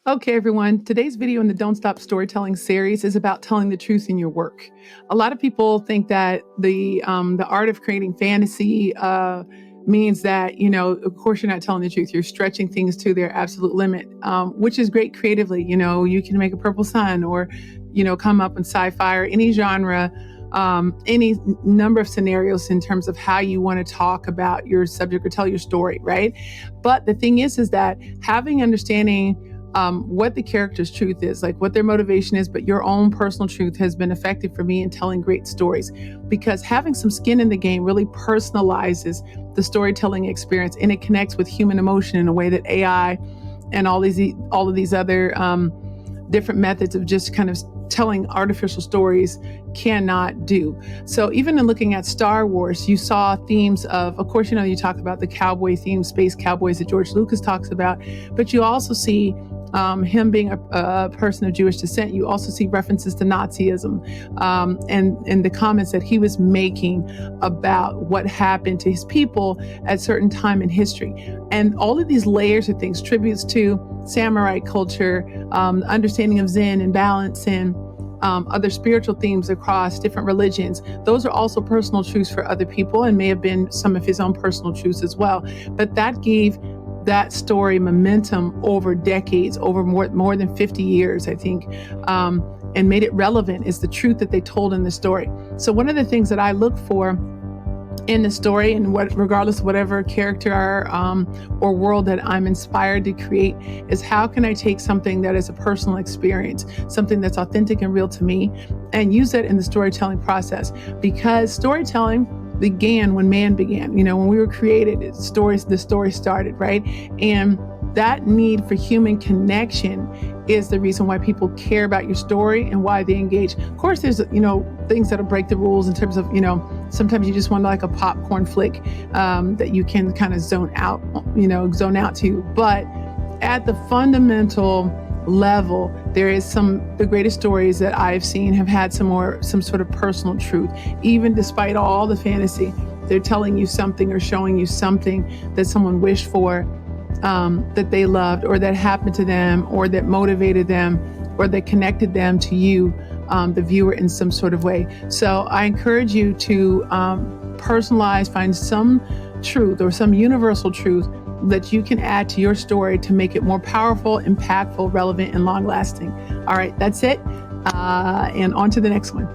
Okay, everyone. Today's video in the Don't Stop Storytelling series is about telling the truth in your work. A lot of people think that the art of creating fantasy means that of course, you're not telling the truth. You're stretching things to their absolute limit, which is great creatively. You can make a purple sun, or come up in sci-fi or any genre. Any number of scenarios in terms of how you want to talk about your subject or tell your story, right? But the thing is that having understanding what the character's truth is, like what their motivation is, but your own personal truth has been effective for me in telling great stories, because having some skin in the game really personalizes the storytelling experience, and it connects with human emotion in a way that AI and all of these other different methods of just kind of telling artificial stories cannot do. So even in looking at Star Wars, you saw themes of course, you talk about the cowboy theme, space cowboys that George Lucas talks about, but you also see him being a person of Jewish descent. You also see references to Nazism, and the comments that he was making about what happened to his people at certain time in history. And all of these layers of things, tributes to samurai culture, understanding of Zen and balance, and other spiritual themes across different religions. Those are also personal truths for other people, and may have been some of his own personal truths as well. But that gave that story momentum over decades, over more than 50 years, I think, and made it relevant, is the truth that they told in the story. So one of the things that I look for in the story, and regardless of whatever character or world that I'm inspired to create, is how can I take something that is a personal experience, something that's authentic and real to me, and use that in the storytelling process. Because storytelling began when man began. When we were created, the story started, right? And that need for human connection is the reason why people care about your story and why they engage. Of course, there's things that'll break the rules in terms of sometimes you just want like a popcorn flick that you can kind of zone out to. But at the fundamental level, there is the greatest stories that I've seen have had some sort of personal truth. Even despite all the fantasy, they're telling you something or showing you something that someone wished for, that they loved, or that happened to them, or that motivated them, or that connected them to you, the viewer, in some sort of way. So I encourage you to personalize, find some truth or some universal truth that you can add to your story to make it more powerful, impactful, relevant, and long lasting. All right, that's it. And on to the next one.